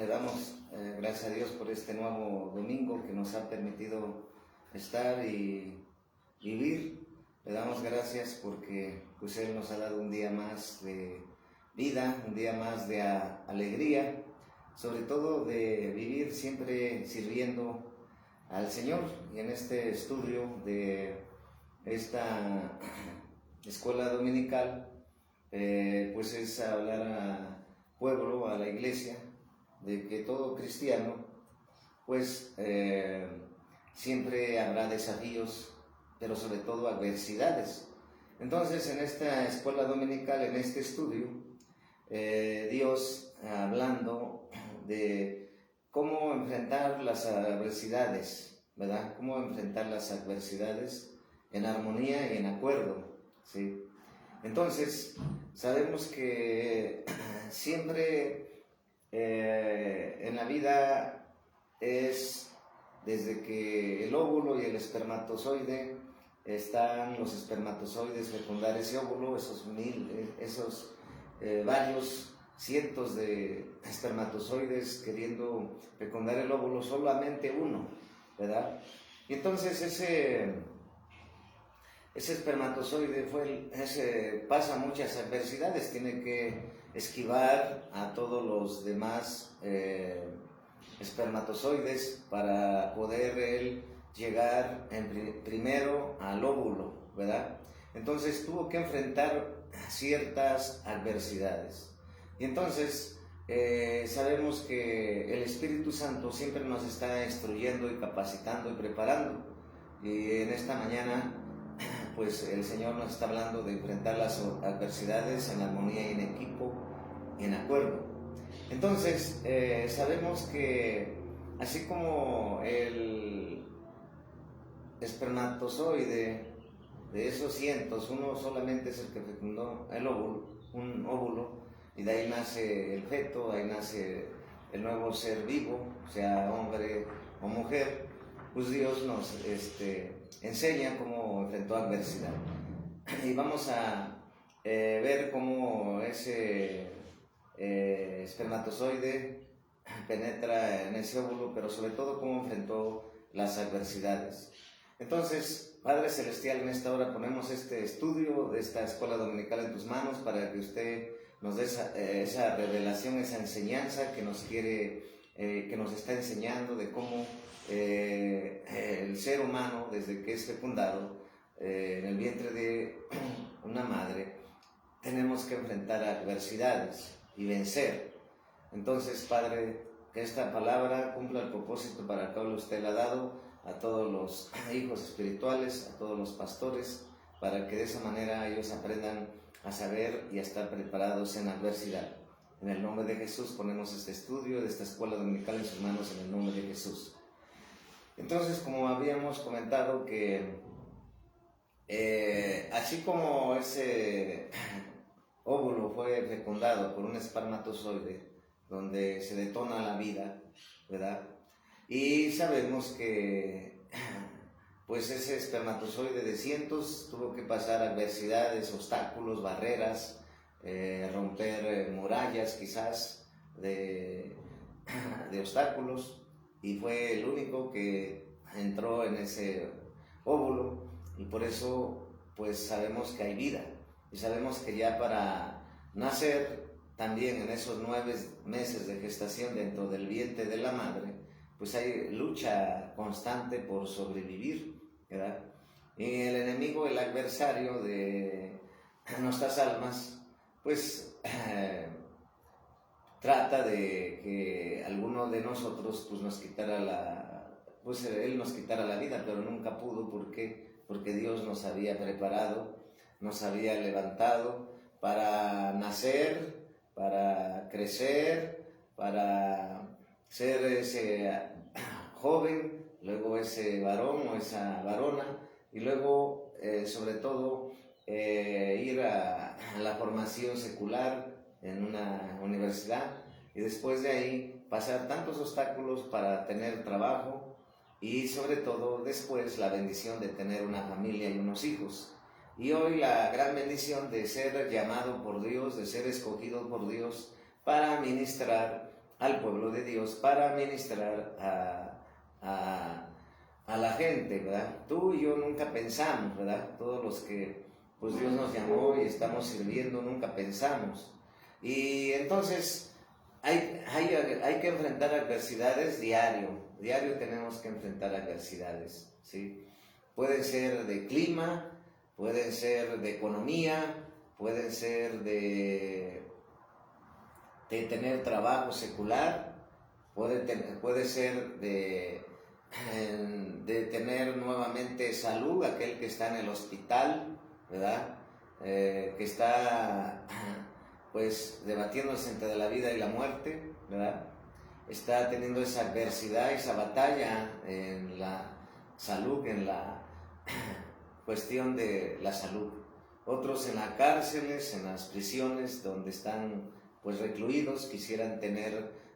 le damos gracias a Dios por este nuevo domingo que nos ha permitido estar y vivir. Le damos gracias porque pues Él nos ha dado un día más de vida, un día más de alegría, sobre todo de vivir siempre sirviendo al Señor. Y en este estudio de esta escuela dominical, pues es hablar al pueblo, a la iglesia, de que todo cristiano, pues siempre habrá desafíos, pero sobre todo adversidades. Entonces, en esta escuela dominical, en este estudio, Dios hablando de cómo enfrentar las adversidades, ¿verdad? Cómo enfrentar las adversidades en armonía y en acuerdo, ¿sí? Entonces, sabemos que siempre en la vida es desde que el óvulo y el espermatozoide están los espermatozoides fecundar ese óvulo, esos varios cientos de espermatozoides queriendo fecundar el óvulo, solamente uno, ¿verdad? Y entonces ese espermatozoide pasa muchas adversidades, tiene que esquivar a todos los demás espermatozoides para poder él llegar primero al óvulo, ¿verdad? Entonces tuvo que enfrentar ciertas adversidades. Y entonces sabemos que el Espíritu Santo siempre nos está instruyendo y capacitando y preparando. Y en esta mañana pues el Señor nos está hablando de enfrentar las adversidades en armonía y en equipo y en acuerdo. Entonces, sabemos que así como el espermatozoide de esos cientos, uno solamente es el que fecundó un óvulo, y de ahí nace el feto, ahí nace el nuevo ser vivo, sea hombre o mujer, pues Dios nos enseña cómo enfrentó adversidad. Y vamos a ver cómo ese espermatozoide penetra en ese óvulo, pero sobre todo cómo enfrentó las adversidades. Entonces, Padre Celestial, en esta hora ponemos este estudio de esta escuela dominical en tus manos para que usted nos dé esa revelación, esa enseñanza que nos está enseñando de cómo el ser humano, desde que es fecundado en el vientre de una madre, tenemos que enfrentar adversidades y vencer. Entonces, Padre, que esta palabra cumpla el propósito para el cual usted la ha dado a todos los hijos espirituales, a todos los pastores, para que de esa manera ellos aprendan a saber y a estar preparados en adversidad. En el nombre de Jesús ponemos este estudio de esta escuela dominical en sus manos, en el nombre de Jesús. Entonces, como habíamos comentado, que así como ese óvulo fue fecundado por un espermatozoide donde se detona la vida, ¿verdad? Y sabemos que pues ese espermatozoide de cientos tuvo que pasar adversidades, obstáculos, barreras, romper murallas quizás de obstáculos, y fue el único que entró en ese óvulo, y por eso pues sabemos que hay vida, y sabemos que ya para nacer también en esos 9 meses de gestación dentro del vientre de la madre, pues hay lucha constante por sobrevivir, ¿verdad? Y el enemigo, el adversario de nuestras almas, pues trata de que alguno de nosotros pues él nos quitara la vida, pero nunca pudo. ¿Por qué? Porque Dios nos había preparado, nos había levantado para nacer, para crecer, para ser ese joven, luego ese varón o esa varona, y luego sobre todo ir a la formación secular en una universidad, y después de ahí pasar tantos obstáculos para tener trabajo, y sobre todo después la bendición de tener una familia y unos hijos. Y hoy la gran bendición de ser llamado por Dios, de ser escogido por Dios para ministrar al pueblo de Dios para ministrar a la gente, ¿verdad? Tú y yo nunca pensamos, ¿verdad? Todos los que pues Dios nos llamó y estamos sirviendo, nunca pensamos. Y entonces hay que enfrentar adversidades diario tenemos que enfrentar adversidades, ¿sí? Pueden ser de clima, pueden ser de economía, pueden ser de tener trabajo secular, puede ser de tener nuevamente salud, aquel que está en el hospital, ¿verdad? Que está pues debatiéndose entre la vida y la muerte, ¿verdad? Está teniendo esa adversidad, esa batalla en la salud, en la cuestión de la salud. Otros en las cárceles, en las prisiones donde están pues recluidos, quisieran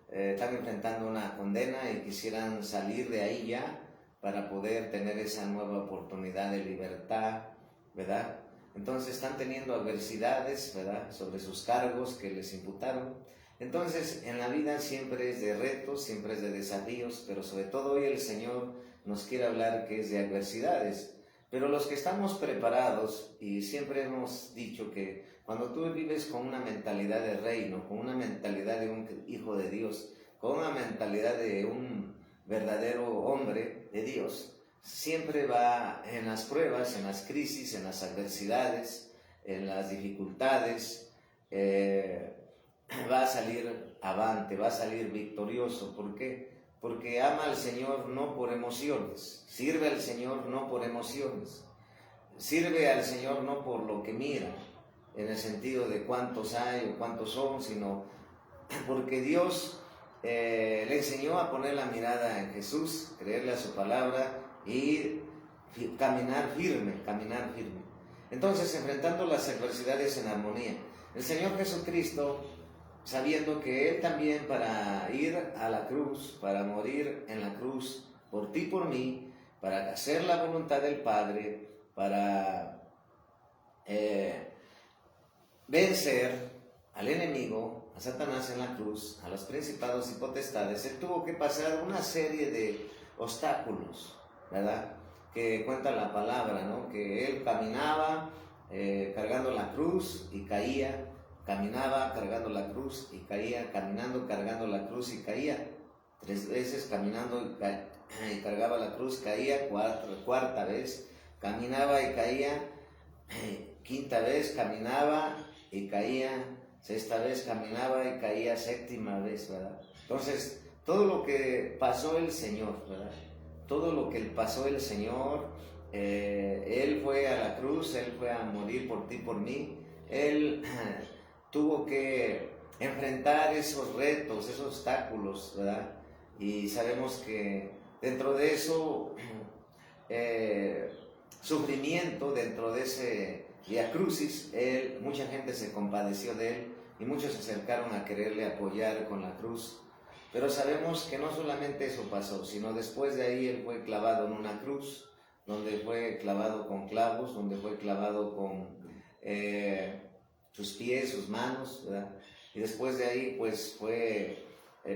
están enfrentando una condena y quisieran salir de ahí ya para poder tener esa nueva oportunidad de libertad, ¿verdad? Entonces están teniendo adversidades, ¿verdad?, sobre sus cargos que les imputaron. Entonces en la vida siempre es de retos, siempre es de desafíos, pero sobre todo hoy el Señor nos quiere hablar que es de adversidades. Pero los que estamos preparados, y siempre hemos dicho que cuando tú vives con una mentalidad de reino, con una mentalidad de un hijo de Dios, con una mentalidad de un verdadero hombre de Dios, siempre va en las pruebas, en las crisis, en las adversidades, en las dificultades, va a salir avante, va a salir victorioso. ¿Por qué? Porque ama al Señor no por emociones, sirve al Señor no por emociones, sirve al Señor no por lo que mira, en el sentido de cuántos hay o cuántos son, sino porque Dios le enseñó a poner la mirada en Jesús, creerle a su palabra y caminar firme. Entonces, enfrentando las adversidades en armonía, el Señor Jesucristo, sabiendo que Él también para ir a la cruz, para morir en la cruz, por ti y por mí, para hacer la voluntad del Padre, para vencer al enemigo, a Satanás en la cruz, a los principados y potestades, Él tuvo que pasar una serie de obstáculos, ¿verdad?, que cuenta la palabra, ¿no?, que Él caminaba cargando la cruz y caía, caminaba cargando la cruz y caía, caminando cargando la cruz y caía, 3 veces caminando y cargaba la cruz, caía, cuarta vez, caminaba y caía, quinta vez caminaba y caía, sexta vez caminaba y caía, séptima vez, ¿verdad? Entonces, todo lo que pasó el Señor, ¿verdad? Todo lo que pasó el Señor, Él fue a la cruz, Él fue a morir por ti, por mí, Él tuvo que enfrentar esos retos, esos obstáculos, ¿verdad? Y sabemos que dentro de eso, sufrimiento, dentro de ese Vía Crucis, mucha gente se compadeció de Él y muchos se acercaron a quererle apoyar con la cruz. Pero sabemos que no solamente eso pasó, sino después de ahí Él fue clavado en una cruz, donde fue clavado con clavos, donde fue clavado con sus pies, sus manos, ¿verdad? Y después de ahí pues fue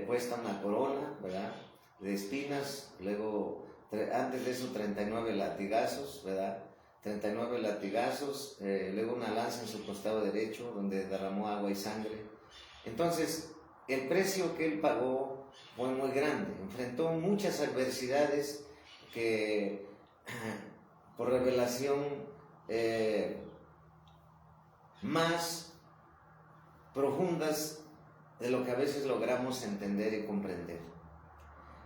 puesta una corona, ¿verdad?, de espinas, luego antes de eso 39 latigazos, ¿verdad?, 39 latigazos, luego una lanza en su costado derecho donde derramó agua y sangre. Entonces el precio que Él pagó fue muy grande, enfrentó muchas adversidades que por revelación más profundas de lo que a veces logramos entender y comprender.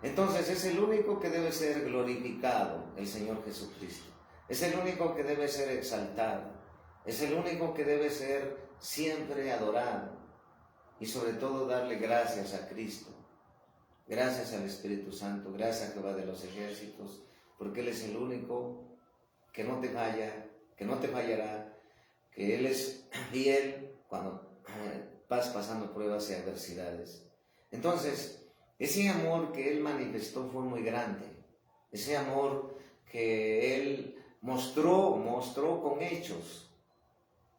Entonces es el único que debe ser glorificado, el Señor Jesucristo. Es el único que debe ser exaltado. Es el único que debe ser siempre adorado. Y sobre todo darle gracias a Cristo. Gracias al Espíritu Santo. Gracias a Jehová de los ejércitos. Porque Él es el único que no te falla, que no te fallará. Que Él es fiel cuando vas pasando pruebas y adversidades. Entonces, ese amor que Él manifestó fue muy grande. Ese amor que Él mostró con hechos.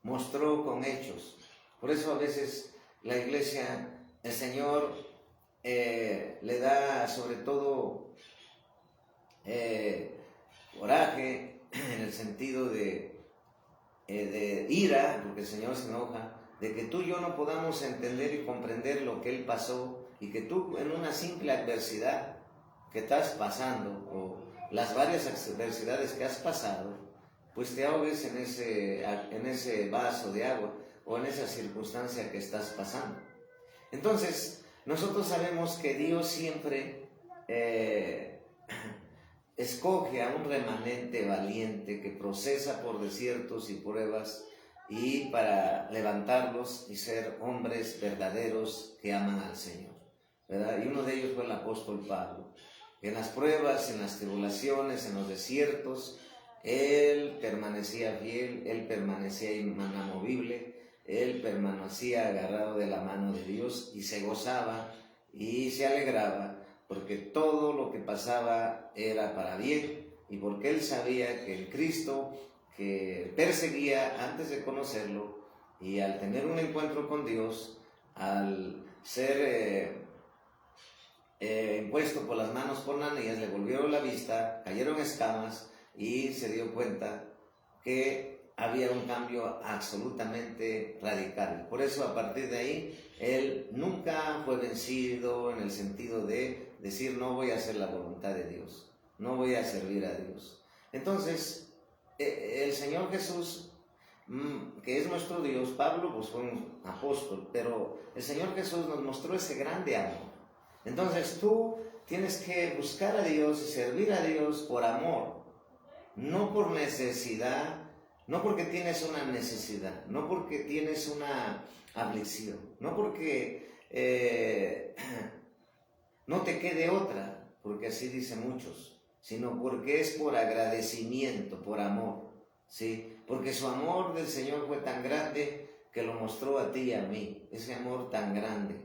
Mostró con hechos. Por eso a veces la iglesia, el Señor le da sobre todo coraje en el sentido de ira, porque el Señor se enoja, de que tú y yo no podamos entender y comprender lo que Él pasó, y que tú en una simple adversidad que estás pasando, o las varias adversidades que has pasado, pues te ahogues en ese vaso de agua, o en esa circunstancia que estás pasando. Entonces, nosotros sabemos que Dios siempre escoge a un remanente valiente que procesa por desiertos y pruebas, y para levantarlos y ser hombres verdaderos que aman al Señor, ¿verdad? Y uno de ellos fue el apóstol Pablo. En las pruebas, en las tribulaciones, en los desiertos, él permanecía fiel, él permanecía inamovible, él permanecía agarrado de la mano de Dios, y se gozaba y se alegraba, porque todo lo que pasaba era para bien, y porque él sabía que el Cristo que perseguía antes de conocerlo, y al tener un encuentro con Dios, al ser impuesto por las manos por Ananías, le volvieron la vista, cayeron escamas, y se dio cuenta que había un cambio absolutamente radical. Por eso, a partir de ahí, él nunca fue vencido en el sentido de decir: no voy a hacer la voluntad de Dios, no voy a servir a Dios. Entonces, el Señor Jesús, que es nuestro Dios, Pablo pues fue un apóstol, pero el Señor Jesús nos mostró ese grande amor. Entonces tú tienes que buscar a Dios y servir a Dios por amor, no por necesidad, no porque tienes una necesidad, no porque tienes una aflicción, no porque no te quede otra, porque así dicen muchos, sino porque es por agradecimiento, por amor, ¿sí? Porque su amor del Señor fue tan grande que lo mostró a ti y a mí, ese amor tan grande,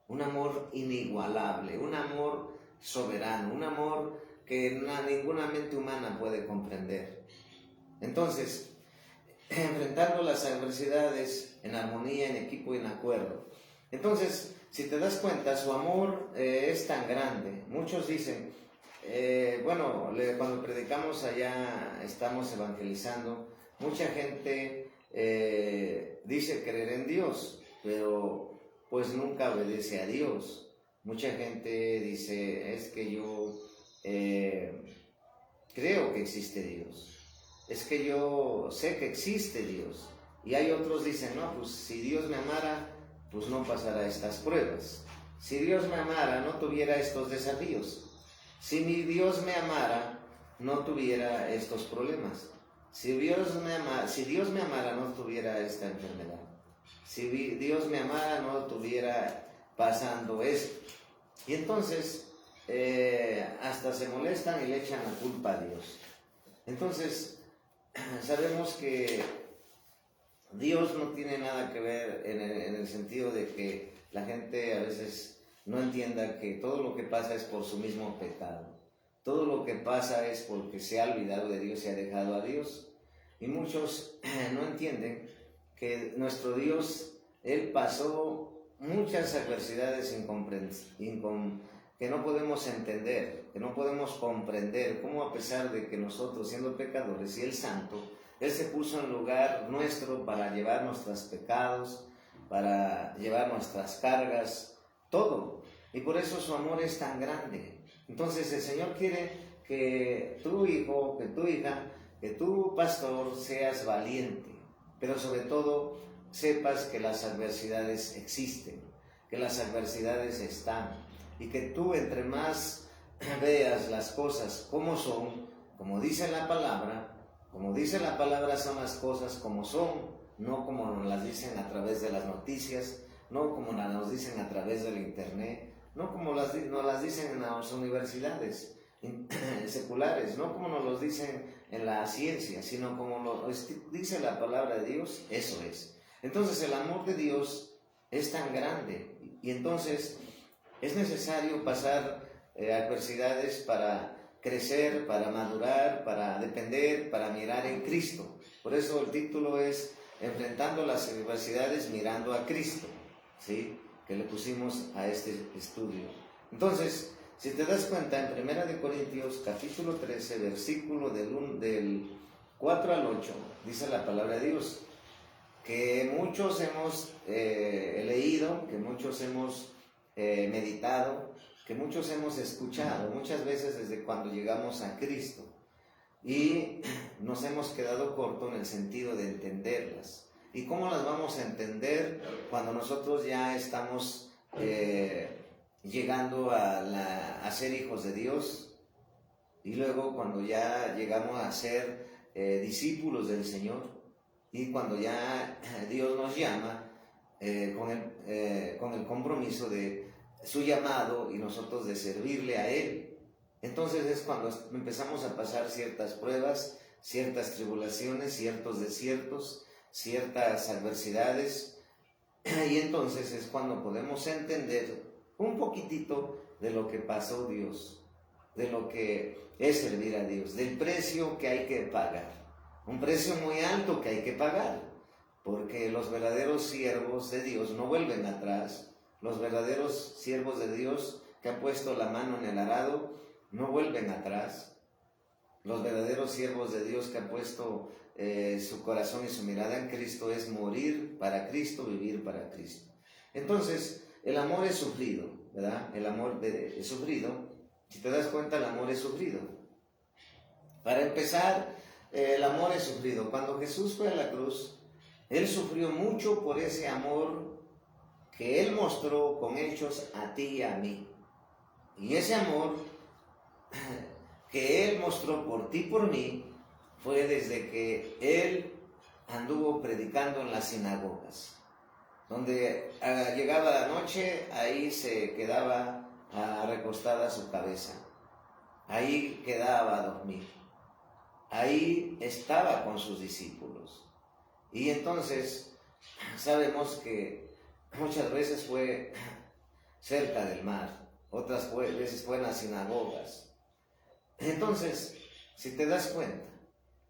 un amor inigualable, un amor soberano, un amor que ninguna mente humana puede comprender. Entonces, enfrentando las adversidades en armonía, en equipo y en acuerdo. Entonces, si te das cuenta, su amor es tan grande. Muchos dicen, cuando predicamos allá, estamos evangelizando, mucha gente dice creer en Dios, pero pues nunca obedece a Dios. Mucha gente dice: es que yo creo que existe Dios, es que yo sé que existe Dios. Y hay otros dicen: no, pues si Dios me amara, pues no pasara estas pruebas. Si Dios me amara, no tuviera estos desafíos. Si mi Dios me amara, no tuviera estos problemas. Si Dios me amara, no tuviera esta enfermedad. Si Dios me amara, no estuviera pasando esto. Y entonces, hasta se molestan y le echan la culpa a Dios. Entonces, sabemos que Dios no tiene nada que ver en el sentido de que la gente a veces no entienda que todo lo que pasa es por su mismo pecado. Todo lo que pasa es porque se ha olvidado de Dios y ha dejado a Dios. Y muchos no entienden que nuestro Dios, Él pasó muchas adversidades que no podemos entender, que no podemos comprender, cómo a pesar de que nosotros, siendo pecadores, y Él santo, Él se puso en lugar nuestro para llevar nuestros pecados, para llevar nuestras cargas, todo. Y por eso su amor es tan grande. Entonces el Señor quiere que tu hijo, que tu hija, que tu pastor seas valiente, pero sobre todo sepas que las adversidades existen, que las adversidades están, y que tú entre más veas las cosas como son, como dice la palabra son las cosas como son, no como nos las dicen a través de las noticias, no como nos dicen a través del internet, no como nos las dicen en las universidades seculares, no como nos lo dicen en la ciencia, sino como lo dice la palabra de Dios. Eso es. Entonces el amor de Dios es tan grande, y entonces es necesario pasar adversidades para crecer, para madurar, para depender, para mirar en Cristo. Por eso el título es Enfrentando las adversidades mirando a Cristo, ¿sí?, que le pusimos a este estudio. Entonces, si te das cuenta, en 1 Corintios capítulo 13, versículo del 4 al 8, dice la palabra de Dios, que muchos hemos leído, que muchos hemos meditado, que muchos hemos escuchado, muchas veces desde cuando llegamos a Cristo, y nos hemos quedado corto en el sentido de entenderlas. ¿Y cómo las vamos a entender cuando nosotros ya estamos llegando a ser hijos de Dios? Y luego cuando ya llegamos a ser discípulos del Señor, y cuando ya Dios nos llama con el compromiso de su llamado y nosotros de servirle a Él. Entonces es cuando empezamos a pasar ciertas pruebas, ciertas tribulaciones, ciertos desiertos, ciertas adversidades, y entonces es cuando podemos entender un poquitito de lo que pasó Dios, de lo que es servir a Dios, del precio que hay que pagar, un precio muy alto que hay que pagar, porque los verdaderos siervos de Dios no vuelven atrás, los verdaderos siervos de Dios que han puesto la mano en el arado no vuelven atrás, los verdaderos siervos de Dios que han puesto su corazón y su mirada en Cristo es morir para Cristo, vivir para Cristo. Entonces, el amor es sufrido, ¿verdad? El amor es sufrido. Si te das cuenta, el amor es sufrido. Para empezar, el amor es sufrido. Cuando Jesús fue a la cruz, Él sufrió mucho por ese amor que Él mostró con hechos a ti y a mí. Y ese amor que Él mostró por ti y por mí fue desde que Él anduvo predicando en las sinagogas, donde llegaba la noche, ahí se quedaba recostada su cabeza, ahí quedaba a dormir, ahí estaba con sus discípulos. Y entonces sabemos que muchas veces fue cerca del mar, otras veces fue en las sinagogas. Entonces, si te das cuenta,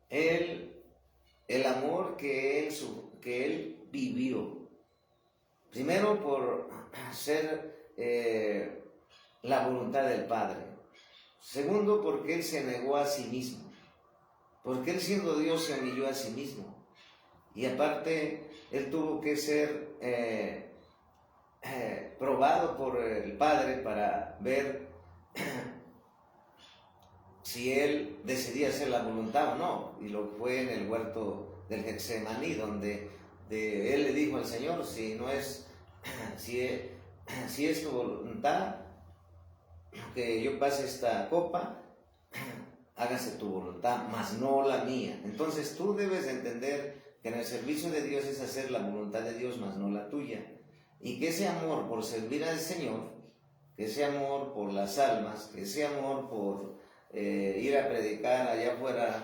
el amor que él vivió, primero por ser la voluntad del Padre, segundo porque Él se negó a sí mismo, porque Él siendo Dios se humilló a sí mismo, y aparte Él tuvo que ser probado por el Padre para ver si Él decidía hacer la voluntad o no, y lo fue en el huerto del Getsemaní, donde Él le dijo al Señor, si es tu voluntad que yo pase esta copa, hágase tu voluntad, mas no la mía. Entonces tú debes de entender que en el servicio de Dios es hacer la voluntad de Dios, mas no la tuya, y que ese amor por servir al Señor, que ese amor por las almas, que ese amor por ir a predicar allá afuera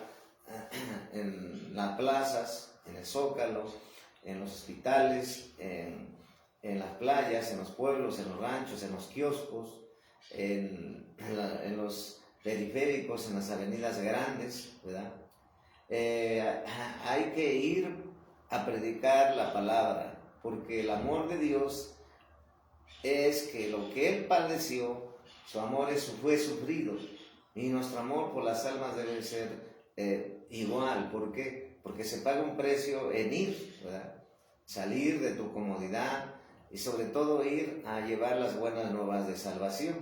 en las plazas, en el Zócalo, en los hospitales, en las playas, en los pueblos, en los ranchos, en los kioscos, en los periféricos, en las avenidas grandes, ¿verdad? Hay que ir a predicar la palabra, porque el amor de Dios es que lo que Él padeció, su amor fue sufrido, y nuestro amor por las almas debe ser igual. ¿Por qué? Porque se paga un precio en ir, ¿verdad? Salir de tu comodidad y sobre todo ir a llevar las buenas nuevas de salvación.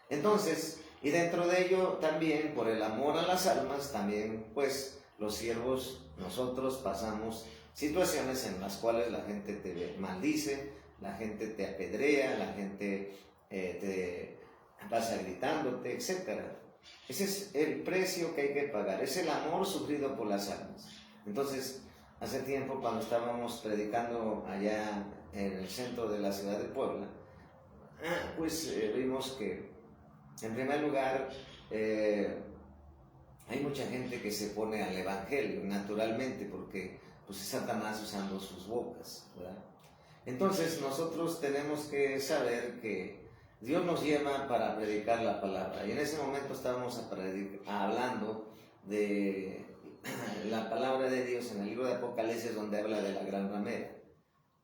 Entonces, y dentro de ello también, por el amor a las almas, también pues los siervos, nosotros pasamos situaciones en las cuales la gente te maldice, la gente te apedrea, la gente te pasa gritándote, etc. Ese es el precio que hay que pagar, es el amor sufrido por las almas. Entonces, hace tiempo cuando estábamos predicando allá en el centro de la ciudad de Puebla, pues vimos que en primer lugar hay mucha gente que se pone al evangelio naturalmente, porque pues es Satanás usando sus bocas, ¿verdad? Entonces nosotros tenemos que saber que Dios nos llama para predicar la palabra, y en ese momento estábamos hablando de la palabra de Dios en el libro de Apocalipsis, donde habla de la gran ramera.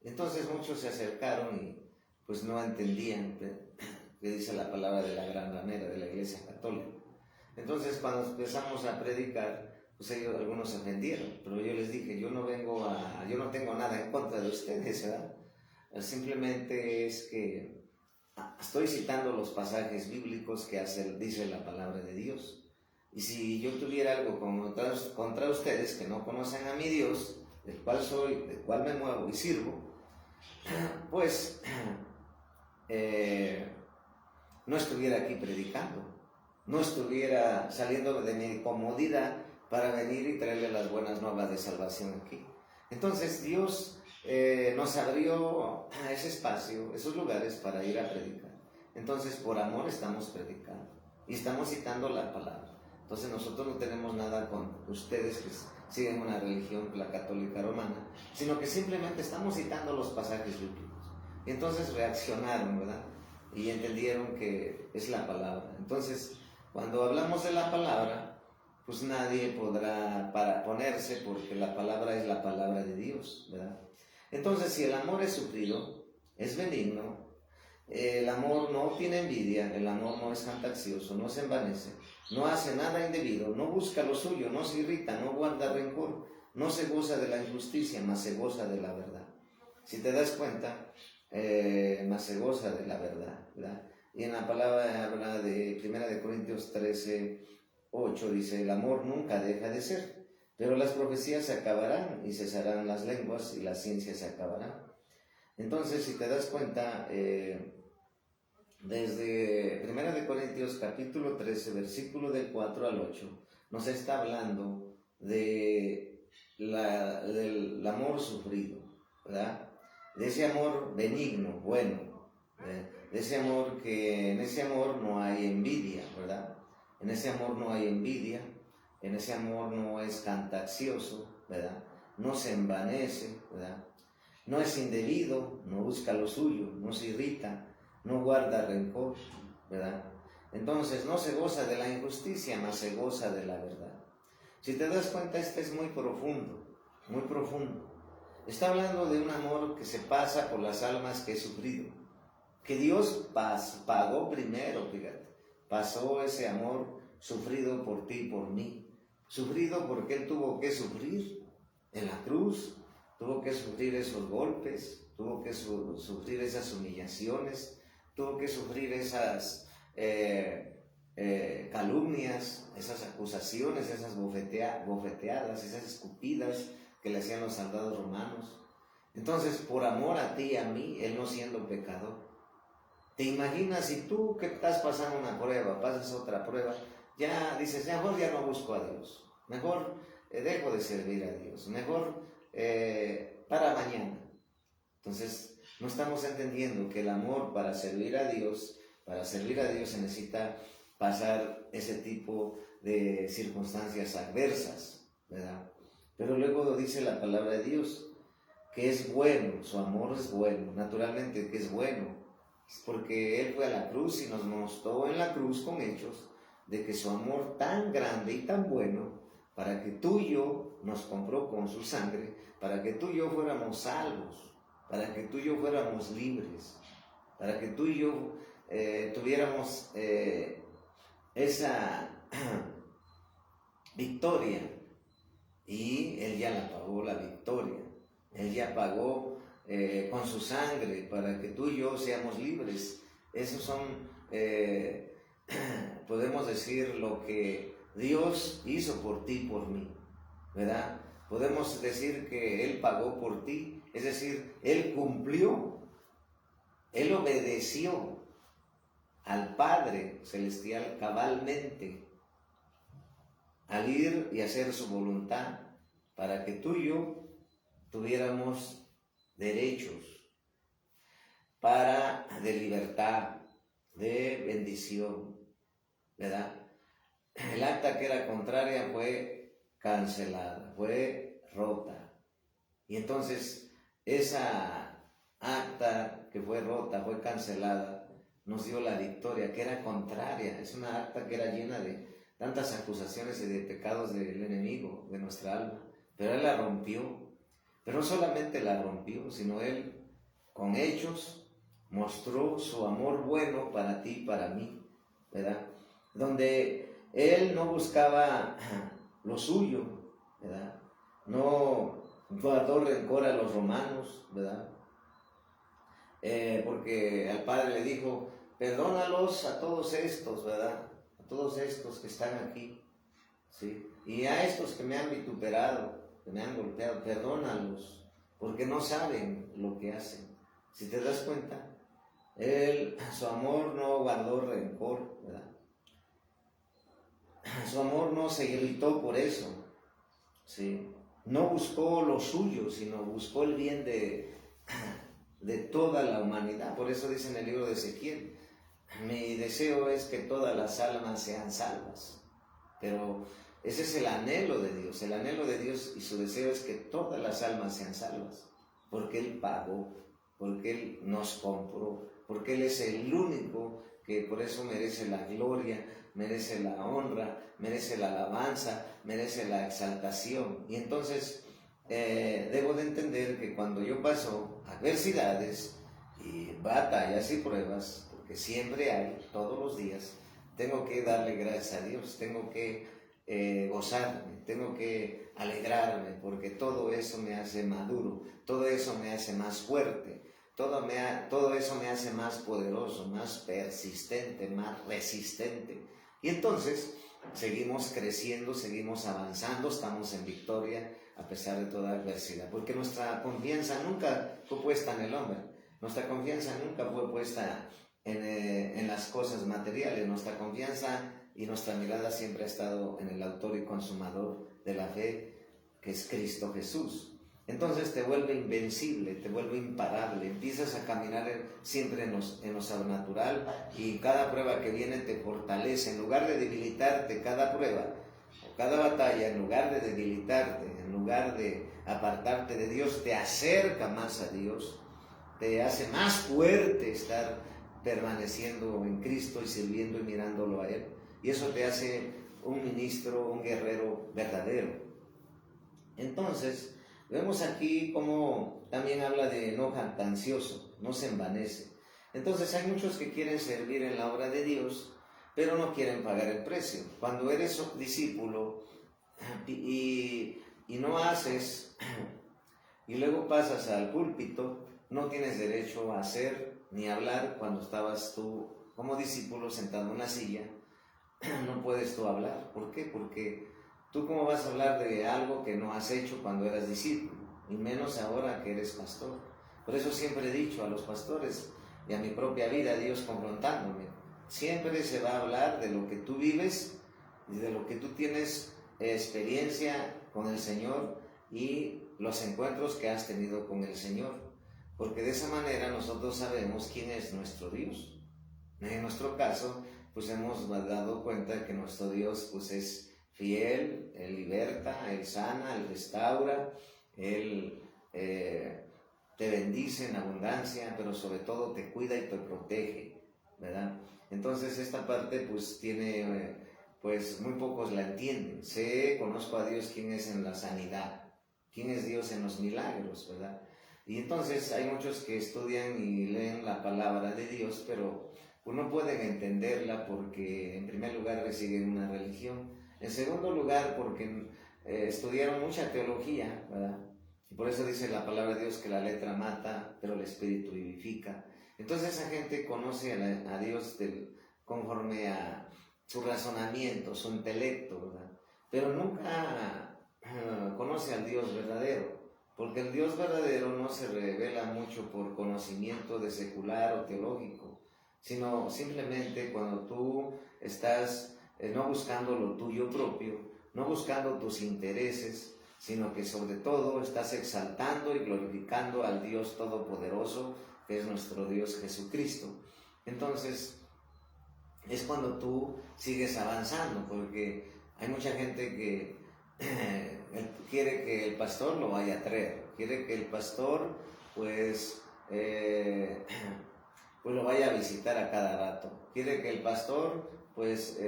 Entonces muchos se acercaron y pues no entendían que dice la palabra de la gran ramera de la Iglesia Católica. Entonces, cuando empezamos a predicar, pues ellos, algunos se ofendieron, pero yo les dije, yo no tengo nada en contra de ustedes, ¿verdad? Simplemente es que estoy citando los pasajes bíblicos que dice la palabra de Dios. Y si yo tuviera algo contra ustedes que no conocen a mi Dios, del cual soy, del cual me muevo y sirvo, pues no estuviera aquí predicando, no estuviera saliendo de mi comodidad para venir y traerle las buenas nuevas de salvación aquí. Entonces Dios nos abrió ese espacio, esos lugares para ir a predicar. Entonces por amor estamos predicando y estamos citando la palabra. Entonces nosotros no tenemos nada con ustedes que siguen una religión, la católica romana, sino que simplemente estamos citando los pasajes bíblicos. Y entonces reaccionaron, ¿verdad? Y entendieron que es la palabra. Entonces, cuando hablamos de la palabra, pues nadie podrá ponerse, porque la palabra es la palabra de Dios, ¿verdad? Entonces, si el amor es sufrido, es benigno, el amor no tiene envidia, el amor no es jactancioso, no se envanece, no hace nada indebido, no busca lo suyo, no se irrita, no guarda rencor, no se goza de la injusticia, mas se goza de la verdad. Si te das cuenta, mas se goza de la verdad, ¿verdad? Y en la palabra habla de 1 Corintios 13, 8, dice, el amor nunca deja de ser, pero las profecías se acabarán y cesarán las lenguas y la ciencia se acabará. Entonces, si te das cuenta, desde 1 Corintios capítulo 13, versículo del 4 al 8, nos está hablando del amor sufrido, ¿verdad? De ese amor benigno, bueno, de ese amor que en ese amor no hay envidia, ¿verdad? En ese amor no hay envidia, en ese amor no es jactancioso, ¿verdad? No se envanece, ¿verdad? No es indebido, no busca lo suyo, no se irrita, no guarda rencor, ¿verdad? Entonces no se goza de la injusticia, mas se goza de la verdad. Si te das cuenta, este es muy profundo, muy profundo. Está hablando de un amor que se pasa por las almas que he sufrido, que Dios pagó primero, fíjate, pasó ese amor sufrido por ti y por mí, sufrido porque Él tuvo que sufrir en la cruz, tuvo que sufrir esos golpes, tuvo que sufrir esas humillaciones, tuvo que sufrir esas calumnias, esas acusaciones, esas bofeteadas, esas escupidas que le hacían los soldados romanos. Entonces, por amor a ti y a mí, Él no siendo pecador. ¿Te imaginas si tú que estás pasando una prueba, pasas otra prueba, ya dices, mejor ya no busco a Dios, mejor dejo de servir a Dios, mejor para mañana? Entonces, no estamos entendiendo que el amor para servir a Dios se necesita pasar ese tipo de circunstancias adversas, ¿verdad? Pero luego dice la palabra de Dios que es bueno, su amor es bueno, naturalmente que es bueno, porque Él fue a la cruz y nos mostró en la cruz con hechos de que su amor tan grande y tan bueno, para que tú y yo nos compró con su sangre, para que tú y yo fuéramos salvos, para que tú y yo fuéramos libres, para que tú y yo tuviéramos esa victoria. Y Él ya la pagó, la victoria. Él ya pagó con su sangre para que tú y yo seamos libres. Esos son, podemos decir, lo que Dios hizo por ti y por mí, ¿verdad? Podemos decir que Él pagó por ti, es decir, Él cumplió, Él obedeció al Padre Celestial cabalmente al ir y hacer su voluntad para que tú y yo tuviéramos derechos de libertad, de bendición, ¿verdad? El acta que era contraria fue cancelada, fue rota. Y entonces esa acta que fue rota, fue cancelada, nos dio la victoria, que era contraria. Es una acta que era llena de tantas acusaciones y de pecados del enemigo, de nuestra alma. Pero Él la rompió. Pero no solamente la rompió, sino Él con hechos mostró su amor bueno para ti y para mí, ¿verdad? Donde Él no buscaba lo suyo, ¿verdad? No guardó rencor a los romanos, ¿verdad? Porque al Padre le dijo, perdónalos a todos estos, ¿verdad? A todos estos que están aquí, ¿sí? Y a estos que me han vituperado, que me han golpeado, perdónalos, porque no saben lo que hacen. Si te das cuenta, Él, su amor no guardó rencor, ¿verdad? Su amor no se irritó por eso, ¿sí? No buscó lo suyo, sino buscó el bien de toda la humanidad. Por eso dice en el libro de Ezequiel, mi deseo es que todas las almas sean salvas. Pero ese es el anhelo de Dios. El anhelo de Dios y su deseo es que todas las almas sean salvas. Porque Él pagó, porque Él nos compró, porque Él es el único que por eso merece la gloria, merece la honra, merece la alabanza, merece la exaltación. Y entonces debo de entender que cuando yo paso adversidades y batallas y pruebas, porque siempre hay, todos los días, tengo que darle gracias a Dios, tengo que gozarme, tengo que alegrarme, porque todo eso me hace maduro, todo eso me hace más fuerte, todo eso me hace más poderoso, más persistente, más resistente. Y entonces seguimos creciendo, seguimos avanzando, estamos en victoria a pesar de toda adversidad, porque nuestra confianza nunca fue puesta en el hombre, nuestra confianza nunca fue puesta en las cosas materiales, nuestra confianza y nuestra mirada siempre ha estado en el autor y consumador de la fe, que es Cristo Jesús. Entonces te vuelve invencible, te vuelve imparable, empiezas a caminar siempre en lo sobrenatural, y cada prueba que viene te fortalece. En lugar de debilitarte cada prueba o cada batalla, en lugar de debilitarte, en lugar de apartarte de Dios, te acerca más a Dios, te hace más fuerte estar permaneciendo en Cristo y sirviendo y mirándolo a Él. Y eso te hace un ministro, un guerrero verdadero. Entonces, vemos aquí cómo también habla de no jactancioso, no se envanece. Entonces hay muchos que quieren servir en la obra de Dios, pero no quieren pagar el precio. Cuando eres discípulo y no haces, y luego pasas al púlpito, no tienes derecho a hacer ni hablar. Cuando estabas tú como discípulo sentado en una silla, no puedes tú hablar. ¿Por qué? Porque tú cómo vas a hablar de algo que no has hecho cuando eras discípulo, y menos ahora que eres pastor. Por eso siempre he dicho a los pastores y a mi propia vida, Dios confrontándome, siempre se va a hablar de lo que tú vives y de lo que tú tienes experiencia con el Señor y los encuentros que has tenido con el Señor, porque de esa manera nosotros sabemos quién es nuestro Dios. En nuestro caso, pues hemos dado cuenta de que nuestro Dios pues es fiel, Él liberta, Él sana, Él restaura, Él te bendice en abundancia, pero sobre todo te cuida y te protege, ¿verdad? Entonces esta parte pues tiene, pues muy pocos la entienden. Conozco a Dios quién es en la sanidad, quién es Dios en los milagros, ¿verdad? Y entonces hay muchos que estudian y leen la palabra de Dios, pero pues no pueden entenderla porque en primer lugar siguen una religión, en segundo lugar porque estudiaron mucha teología, ¿verdad? Y por eso dice la palabra de Dios que la letra mata, pero el espíritu vivifica. Entonces esa gente conoce a Dios conforme a su razonamiento, su intelecto, ¿verdad? Pero nunca conoce al Dios verdadero, porque el Dios verdadero no se revela mucho por conocimiento de secular o teológico, sino simplemente cuando tú estás no buscando lo tuyo propio, no buscando tus intereses, sino que sobre todo estás exaltando y glorificando al Dios Todopoderoso, que es nuestro Dios Jesucristo. Entonces, es cuando tú sigues avanzando, porque hay mucha gente que quiere que el pastor lo vaya a traer, quiere que el pastor pues lo vaya a visitar a cada rato, quiere que el pastor pues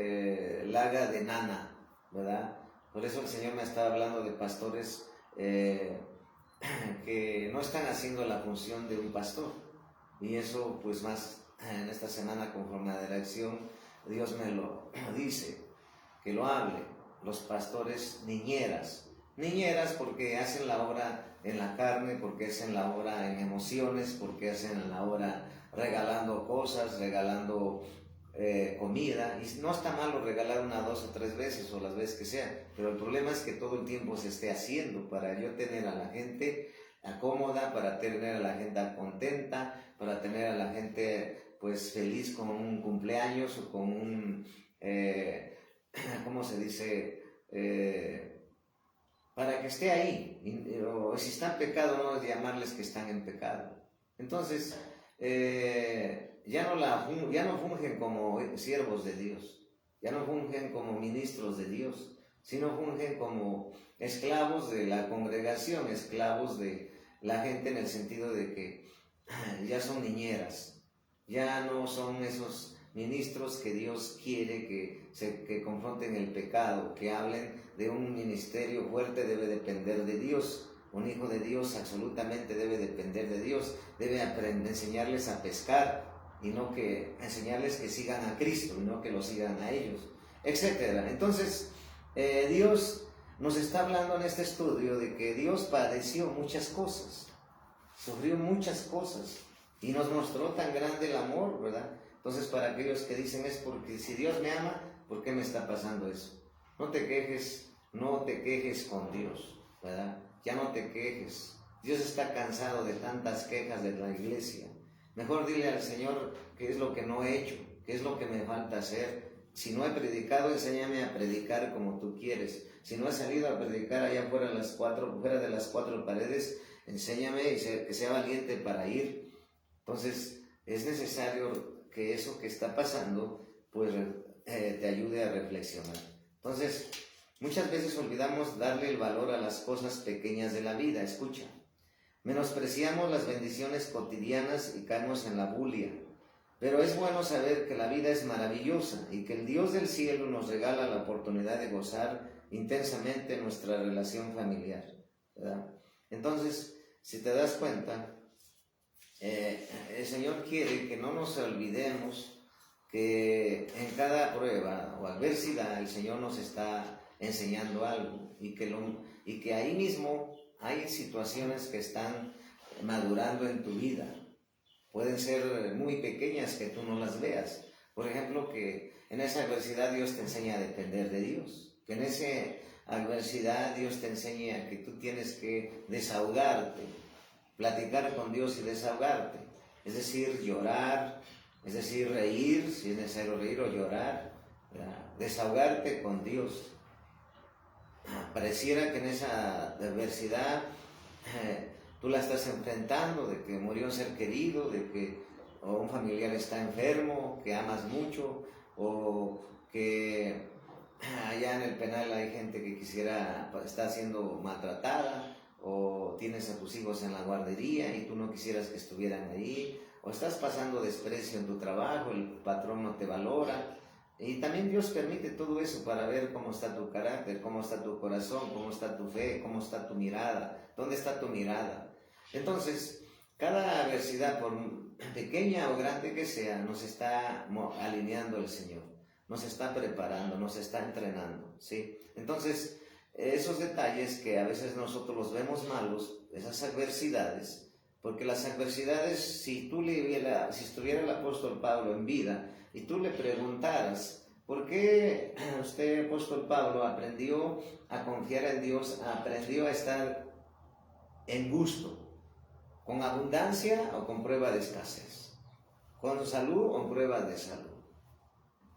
la haga de nana, ¿verdad? Por eso el Señor me estaba hablando de pastores que no están haciendo la función de un pastor. y eso pues más en esta semana conforme a la lección Dios me lo dice, que lo hable, los pastores niñeras porque hacen la obra en la carne, porque hacen la obra en emociones, porque hacen la obra regalando cosas, regalando comida, y no está malo regalar 1, 2 o 3 veces o las veces que sea, pero el problema es que todo el tiempo se esté haciendo para yo tener a la gente cómoda, para tener a la gente contenta, para tener a la gente pues feliz con un cumpleaños o con un, ¿cómo se dice? Para que esté ahí, o si están en pecado, no es llamarles que están en pecado. Entonces, ya no fungen como siervos de Dios, ya no fungen como ministros de Dios, sino fungen como esclavos de la congregación, esclavos de la gente en el sentido de que ya son niñeras, ya no son esos ministros que Dios quiere que confronten el pecado, que hablen de un ministerio fuerte. Debe depender de Dios. Un hijo de Dios absolutamente debe depender de Dios, debe enseñarles a pescar y no que enseñarles que sigan a Cristo y no que lo sigan a ellos, etc. Entonces, Dios nos está hablando en este estudio de que Dios padeció muchas cosas, sufrió muchas cosas y nos mostró tan grande el amor, ¿verdad? Entonces, para aquellos que dicen es porque si Dios me ama, ¿por qué me está pasando eso? No te quejes con Dios, ¿verdad? Ya no te quejes. Dios está cansado de tantas quejas de la iglesia. Mejor dile al Señor qué es lo que no he hecho, qué es lo que me falta hacer. Si no he predicado, enséñame a predicar como tú quieres. Si no he salido a predicar allá fuera de las 4 paredes, enséñame que sea valiente para ir. Entonces, es necesario que eso que está pasando, pues te ayude a reflexionar. Entonces, muchas veces olvidamos darle el valor a las cosas pequeñas de la vida. Escucha, menospreciamos las bendiciones cotidianas y caemos en la bulia. Pero es bueno saber que la vida es maravillosa y que el Dios del cielo nos regala la oportunidad de gozar intensamente nuestra relación familiar, ¿verdad? Entonces, si te das cuenta, el Señor quiere que no nos olvidemos que en cada prueba o adversidad el Señor nos está enseñando algo y que ahí mismo hay situaciones que están madurando en tu vida. Pueden ser muy pequeñas que tú no las veas. Por ejemplo, que en esa adversidad Dios te enseña a depender de Dios. Que en esa adversidad Dios te enseña que tú tienes que desahogarte, platicar con Dios y desahogarte. Es decir, llorar, es decir, reír, si es necesario reír o llorar, ¿verdad? Desahogarte con Dios. Pareciera que en esa adversidad tú la estás enfrentando, de que murió un ser querido, de que o un familiar está enfermo, que amas mucho, o que allá en el penal hay gente que está siendo maltratada, o tienes a tus hijos en la guardería y tú no quisieras que estuvieran ahí, o estás pasando desprecio en tu trabajo, el patrón no te valora. Y también Dios permite todo eso para ver cómo está tu carácter, cómo está tu corazón, cómo está tu fe, cómo está tu mirada, dónde está tu mirada. Entonces, cada adversidad, por pequeña o grande que sea, nos está alineando el Señor, nos está preparando, nos está entrenando, ¿sí? Entonces, esos detalles que a veces nosotros los vemos malos, esas adversidades, porque las adversidades, si estuviera el apóstol Pablo en vida y tú le preguntaras, ¿por qué usted, apóstol Pablo, aprendió a confiar en Dios, aprendió a estar en gusto, con abundancia o con prueba de escasez, con salud o en prueba de salud?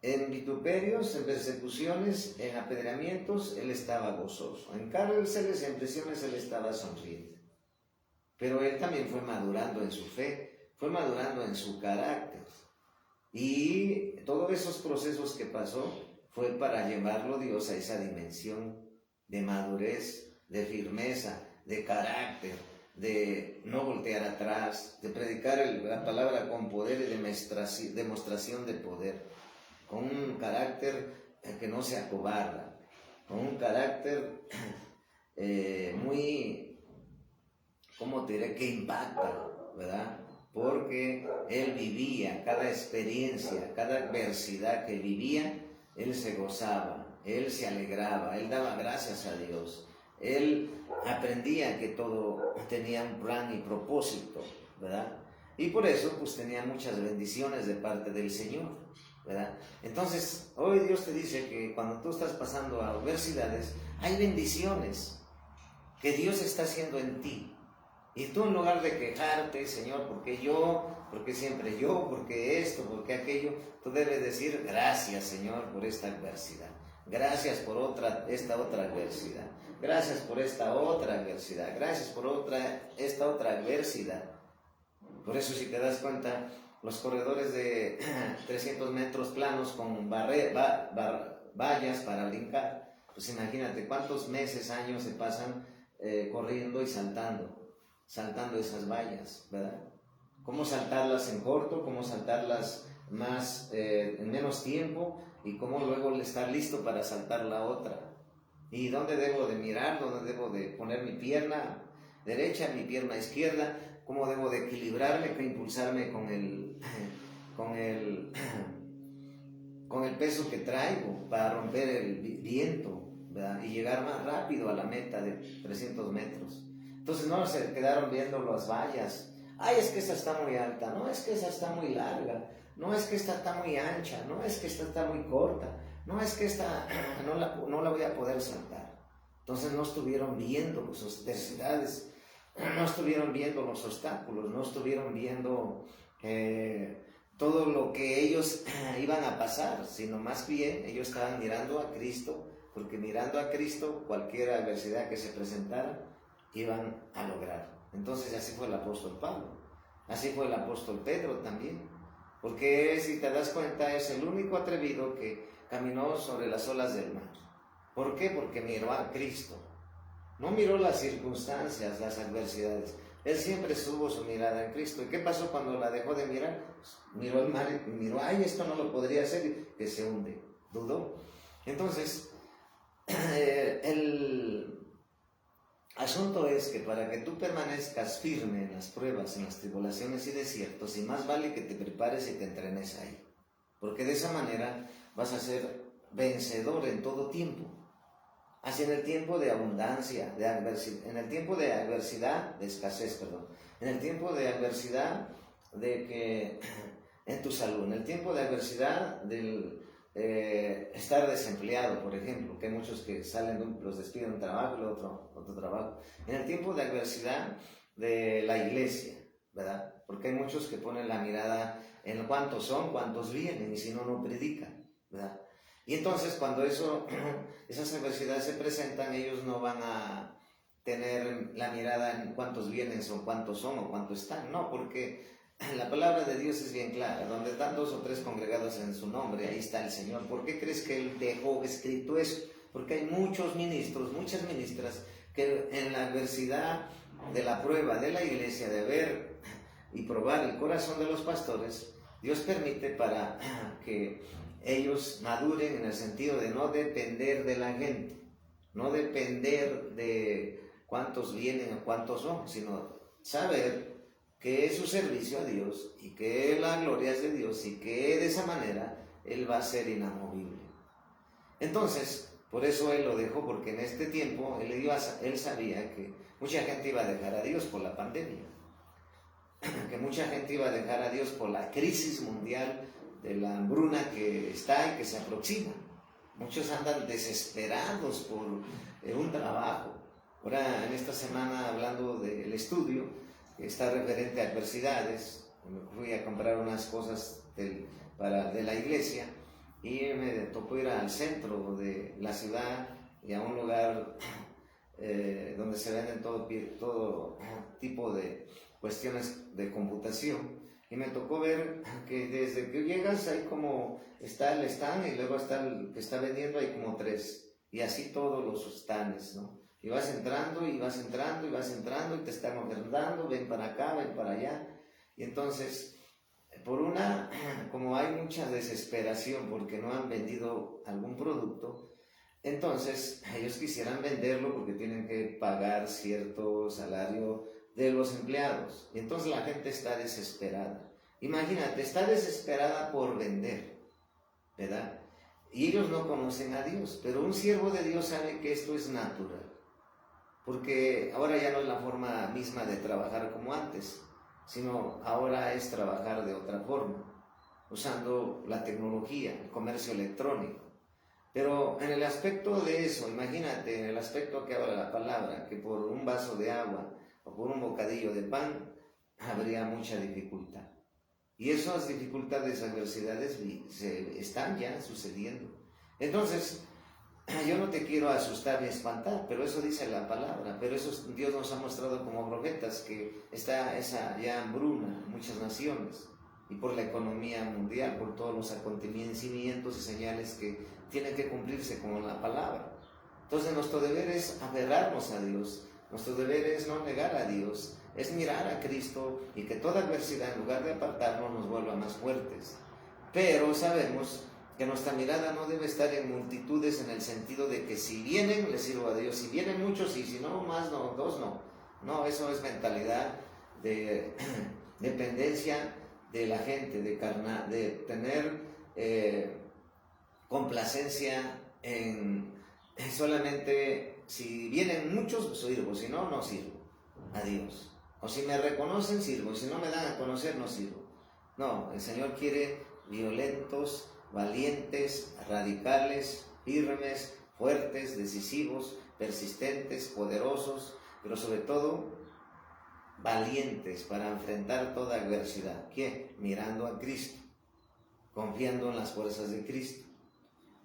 En vituperios, en persecuciones, en apedreamientos, él estaba gozoso. En cárceles, en prisiones, él estaba sonriente. Pero él también fue madurando en su fe, fue madurando en su carácter. Y todos esos procesos que pasó fue para llevarlo Dios a esa dimensión de madurez, de firmeza, de carácter, de no voltear atrás, de predicar la palabra con poder y demostración de poder, con un carácter que no se acobarda, con un carácter muy, ¿cómo te diré?, que impacta, ¿verdad? porque él vivía cada experiencia, cada adversidad que vivía, él se gozaba, él se alegraba, él daba gracias a Dios, él aprendía que todo tenía un plan y propósito, ¿verdad? Y por eso pues tenía muchas bendiciones de parte del Señor, ¿verdad? Entonces hoy Dios te dice que cuando tú estás pasando a adversidades, hay bendiciones que Dios está haciendo en ti. Y tú, en lugar de quejarte, Señor, porque yo, porque siempre yo, porque esto, porque aquello, tú debes decir gracias, Señor, por esta adversidad. Gracias por esta otra adversidad. Gracias por esta otra adversidad. Gracias por esta otra adversidad. Por eso, si te das cuenta, los corredores de 300 metros planos con vallas para brincar, pues imagínate cuántos meses, años se pasan corriendo y saltando esas vallas, ¿verdad? Cómo saltarlas en corto, cómo saltarlas más en menos tiempo, y cómo luego estar listo para saltar la otra. Y dónde debo de mirar, dónde debo de poner mi pierna derecha, mi pierna izquierda, cómo debo de equilibrarme, impulsarme con el peso que traigo para romper el viento, ¿verdad? Y llegar más rápido a la meta de 300 metros. Entonces no se quedaron viendo las vallas. Ay, es que esa está muy alta, no, es que esa está muy larga, no, es que esta está muy ancha, no, es que esta está muy corta, no, es que esta no la voy a poder saltar. Entonces no estuvieron viendo sus adversidades, no estuvieron viendo los obstáculos, no estuvieron viendo todo lo que ellos iban a pasar, sino más bien ellos estaban mirando a Cristo, porque mirando a Cristo cualquier adversidad que se presentara iban a lograr. Entonces así fue el apóstol Pablo, así fue el apóstol Pedro también, porque si te das cuenta es el único atrevido que caminó sobre las olas del mar. ¿Por qué? Porque miró a Cristo, no miró las circunstancias, las adversidades. Él siempre tuvo su mirada en Cristo. ¿Y qué pasó cuando la dejó de mirar? Pues miró el mar y miró, ay, esto no lo podría hacer, que se hunde, dudó. Entonces, el asunto es que para que tú permanezcas firme en las pruebas, en las tribulaciones y desiertos, y más vale que te prepares y te entrenes ahí, porque de esa manera vas a ser vencedor en todo tiempo. Así en el tiempo de abundancia, en el tiempo de adversidad, de escasez, perdón, en el tiempo de adversidad en tu salud, en el tiempo de adversidad del estar desempleado, por ejemplo, que hay muchos que salen, los despiden de un trabajo y otro trabajo, en el tiempo de adversidad de la iglesia, ¿verdad? Porque hay muchos que ponen la mirada en cuántos son, cuántos vienen, y si no, no predican, ¿verdad? Y entonces cuando esas adversidades se presentan, ellos no van a tener la mirada en cuántos vienen, son cuántos son o cuántos están. No, porque la palabra de Dios es bien clara. Donde están 2 o 3 congregados en su nombre, ahí está el Señor. ¿Por qué crees que Él dejó escrito eso? Porque hay muchos ministros, muchas ministras, que en la adversidad de la prueba de la iglesia, de ver y probar el corazón de los pastores, Dios permite para que ellos maduren en el sentido de no depender de la gente, no depender de cuántos vienen o cuántos son, sino saber que es su servicio a Dios y que la gloria es de Dios y que de esa manera Él va a ser inamovible. Entonces, por eso Él lo dejó, porque en este tiempo Él sabía que mucha gente iba a dejar a Dios por la pandemia, que mucha gente iba a dejar a Dios por la crisis mundial de la hambruna que está y que se aproxima. Muchos andan desesperados por un trabajo. Ahora, en esta semana, hablando del estudio que está referente a adversidades, fui a comprar unas cosas de la iglesia y me tocó ir al centro de la ciudad y a un lugar donde se venden todo tipo de cuestiones de computación. Y me tocó ver que desde que llegas hay como está el stand y luego está el que está vendiendo, hay como 3, y así todos los stands, ¿no? Y vas entrando y vas entrando y vas entrando y te están ofertando, ven para acá, ven para allá. Y entonces, como hay mucha desesperación porque no han vendido algún producto, entonces ellos quisieran venderlo porque tienen que pagar cierto salario de los empleados. Y entonces la gente está desesperada. Imagínate, está desesperada por vender, ¿verdad? Y ellos no conocen a Dios, pero un siervo de Dios sabe que esto es natural, porque ahora ya no es la forma misma de trabajar como antes, sino ahora es trabajar de otra forma, usando la tecnología, el comercio electrónico. Pero en el aspecto de eso, imagínate, en el aspecto que habla la palabra, que por un vaso de agua o por un bocadillo de pan habría mucha dificultad. Y esas dificultades, adversidades están ya sucediendo. Entonces, yo no te quiero asustar ni espantar, pero eso dice la palabra. Pero eso Dios nos ha mostrado como profetas, que está esa ya hambruna en muchas naciones, y por la economía mundial, por todos los acontecimientos y señales que tienen que cumplirse con la palabra. Entonces nuestro deber es aferrarnos a Dios, nuestro deber es no negar a Dios, es mirar a Cristo y que toda adversidad, en lugar de apartarnos, nos vuelva más fuertes. Pero sabemos que nuestra mirada no debe estar en multitudes, en el sentido de que si vienen, les sirvo a Dios, si vienen muchos y si no, más no, dos no. No, eso es mentalidad de dependencia de la gente, de tener complacencia en solamente si vienen muchos, pues sirvo, si no, no sirvo a Dios. O si me reconocen, sirvo, y si no me dan a conocer, no sirvo. No, el Señor quiere violentos, valientes, radicales, firmes, fuertes, decisivos, persistentes, poderosos, pero sobre todo valientes para enfrentar toda adversidad. ¿Qué? Mirando a Cristo, confiando en las fuerzas de Cristo,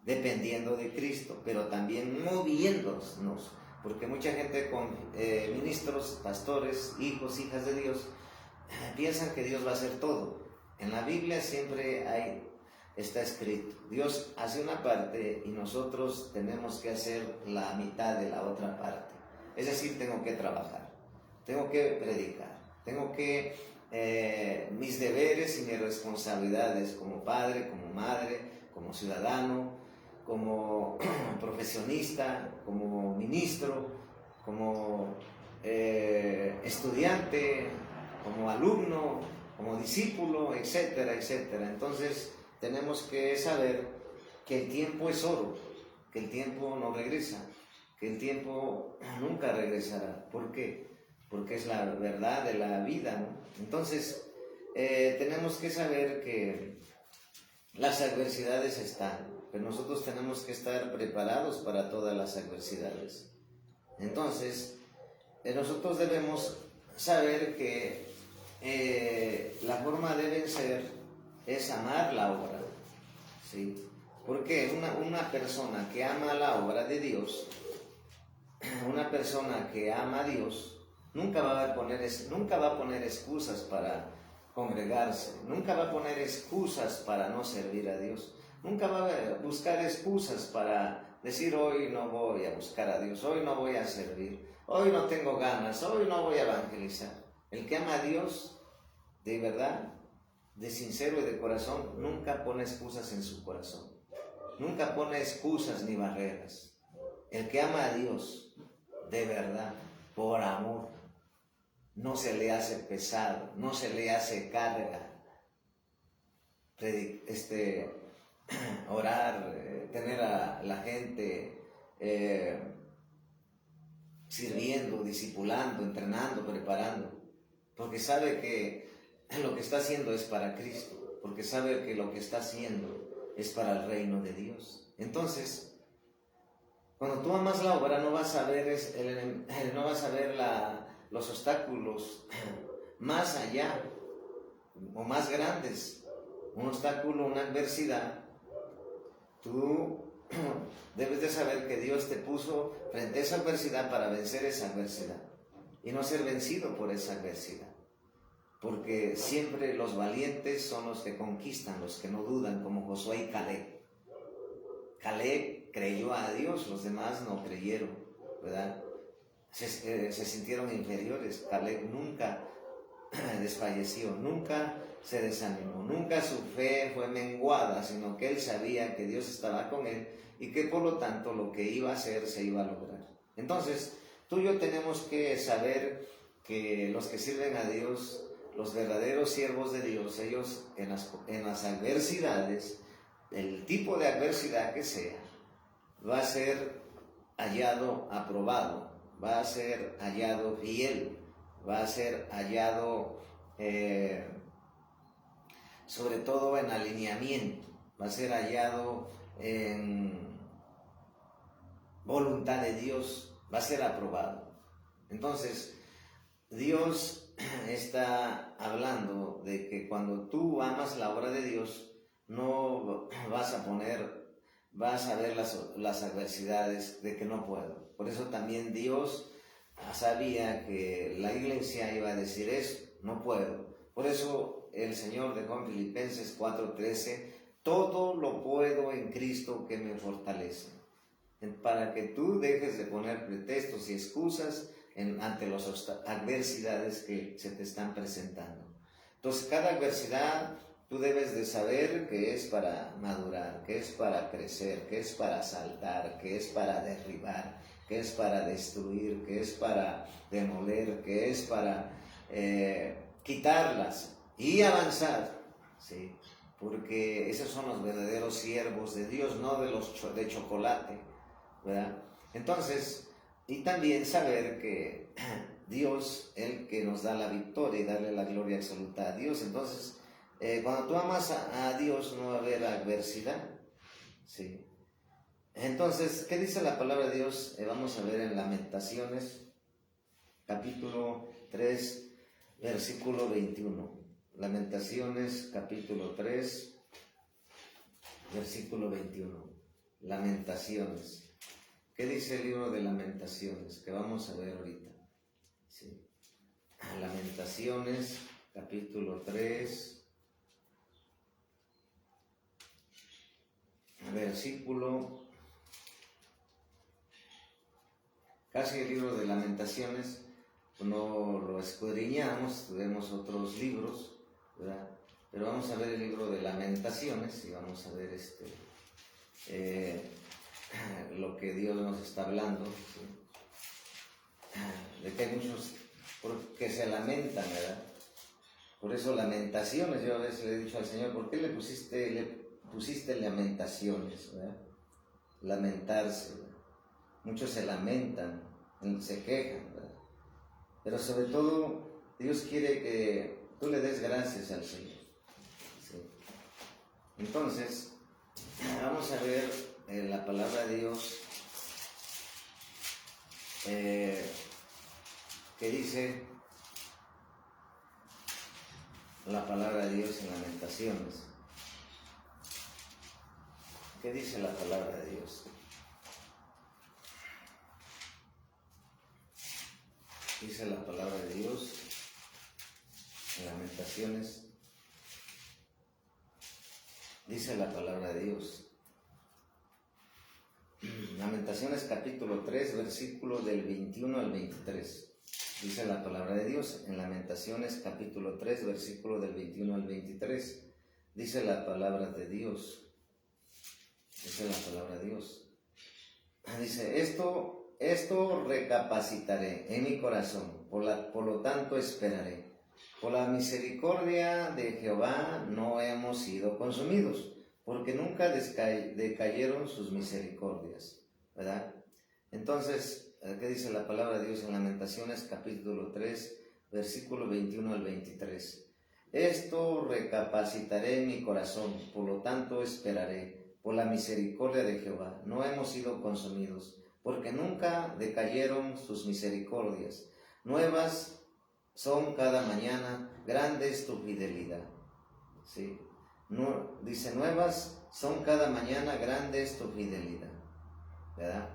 dependiendo de Cristo, pero también moviéndonos, porque mucha gente con ministros, pastores, hijos, hijas de Dios, piensan que Dios va a hacer todo. En la Biblia siempre está escrito, Dios hace una parte y nosotros tenemos que hacer la mitad de la otra parte. Es decir, tengo que trabajar, tengo que predicar, tengo que mis deberes y mis responsabilidades como padre, como madre, como ciudadano, como profesionista, como ministro, como estudiante, como alumno, como discípulo, etcétera, etcétera. Entonces tenemos que saber que el tiempo es oro, que el tiempo no regresa, que el tiempo nunca regresará. ¿Por qué? Porque es la verdad de la vida, ¿no? Entonces tenemos que saber que las adversidades están, pero nosotros tenemos que estar preparados para todas las adversidades. Entonces, nosotros debemos saber que la forma debe ser es amar la obra, ¿sí? Porque una persona que ama la obra de Dios, una persona que ama a Dios, nunca va a poner excusas para congregarse, nunca va a poner excusas para no servir a Dios, nunca va a buscar excusas para decir hoy no voy a buscar a Dios, hoy no voy a servir, hoy no tengo ganas, hoy no voy a evangelizar. El que ama a Dios de verdad, de sincero y de corazón, nunca pone excusas en su corazón, nunca pone excusas ni barreras. El que ama a Dios de verdad, por amor, no se le hace pesado, no se le hace carga orar, tener a la gente sirviendo, discipulando, entrenando, preparando, porque sabe que lo que está haciendo es para Cristo, porque sabe que lo que está haciendo es para el reino de Dios. Entonces, cuando tú amas la obra, no vas a ver, los obstáculos más allá o más grandes. Un obstáculo, una adversidad, tú debes de saber que Dios te puso frente a esa adversidad para vencer esa adversidad y no ser vencido por esa adversidad, porque siempre los valientes son los que conquistan, los que no dudan, como Josué y Caleb. Caleb creyó a Dios, los demás no creyeron, ¿verdad? Se sintieron inferiores. Caleb nunca desfalleció, nunca se desanimó, nunca su fe fue menguada, sino que él sabía que Dios estaba con él y que por lo tanto lo que iba a hacer se iba a lograr. Entonces, tú y yo tenemos que saber que los que sirven a Dios, los verdaderos siervos de Dios, ellos en las adversidades, el tipo de adversidad que sea, va a ser hallado aprobado, va a ser hallado fiel, va a ser hallado sobre todo en alineamiento, va a ser hallado en voluntad de Dios, va a ser aprobado. Entonces, Dios está hablando de que cuando tú amas la obra de Dios, no vas a ver las adversidades de que no puedo. Por eso también Dios sabía que la iglesia iba a decir eso, no puedo. Por eso el Señor dejó en Filipenses 4:13, todo lo puedo en Cristo que me fortalece. Para que tú dejes de poner pretextos y excusas ante las adversidades que se te están presentando. Entonces, cada adversidad tú debes de saber que es para madurar, que es para crecer, que es para saltar, que es para derribar, que es para destruir, que es para demoler, que es para quitarlas y avanzar, ¿sí? Porque esos son los verdaderos siervos de Dios, no de los de chocolate, ¿verdad? Entonces, y también saber que Dios, el que nos da la victoria y darle la gloria absoluta a Dios. Entonces, cuando tú amas a Dios no va a haber adversidad, ¿sí? Entonces, ¿qué dice la palabra de Dios? Vamos a ver en Lamentaciones, capítulo 3, versículo 21. Lamentaciones, capítulo 3, versículo 21. Lamentaciones. ¿Qué dice el libro de Lamentaciones? Que vamos a ver ahorita. ¿Sí? Lamentaciones, capítulo 3, versículo, casi el libro de Lamentaciones, no lo escudriñamos, tenemos otros libros, ¿verdad? Pero vamos a ver el libro de Lamentaciones y vamos a ver lo que Dios nos está hablando, ¿sí? De que hay muchos que se lamentan, ¿verdad? Por eso Lamentaciones, yo a veces le he dicho al Señor, ¿por qué le pusiste Lamentaciones, ¿verdad? Lamentarse, ¿verdad? Muchos se lamentan, se quejan, ¿verdad? Pero sobre todo, Dios quiere que tú le des gracias al Señor, ¿sí? Entonces, vamos a ver la palabra de Dios que dice la palabra de Dios en Lamentaciones. ¿Qué dice la palabra de Dios? Dice la palabra de Dios en Lamentaciones. Dice la palabra de Dios. Lamentaciones capítulo 3, versículo del 21 al 23. Dice la palabra de Dios en Lamentaciones capítulo 3, versículo del 21 al 23. Dice la palabra de Dios. Dice la palabra de Dios. Dice, esto recapacitaré en mi corazón, por lo tanto esperaré. Por la misericordia de Jehová no hemos sido consumidos, porque nunca decayeron sus misericordias, ¿verdad? Entonces, ¿qué dice la palabra de Dios en Lamentaciones capítulo 3, versículo 21 al 23? Esto recapacitaré en mi corazón, por lo tanto esperaré. Por la misericordia de Jehová no hemos sido consumidos, porque nunca decayeron sus misericordias. Nuevas son cada mañana, grande es tu fidelidad. ¿Sí? No, dice, nuevas son cada mañana, grande es tu fidelidad, ¿verdad?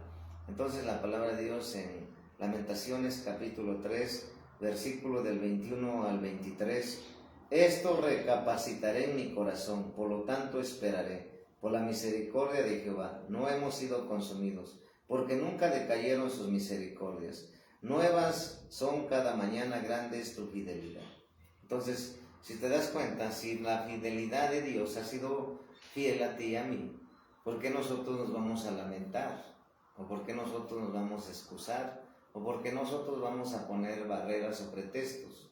Entonces la palabra de Dios en Lamentaciones capítulo 3, versículo del 21 al 23, esto recapacitaré en mi corazón, por lo tanto esperaré. Por la misericordia de Jehová no hemos sido consumidos, porque nunca decayeron sus misericordias. Nuevas son cada mañana, grande es tu fidelidad. Entonces, si te das cuenta, si la fidelidad de Dios ha sido fiel a ti y a mí, ¿por qué nosotros nos vamos a lamentar? ¿O por qué nosotros nos vamos a excusar? o porque nosotros vamos a poner barreras o pretextos.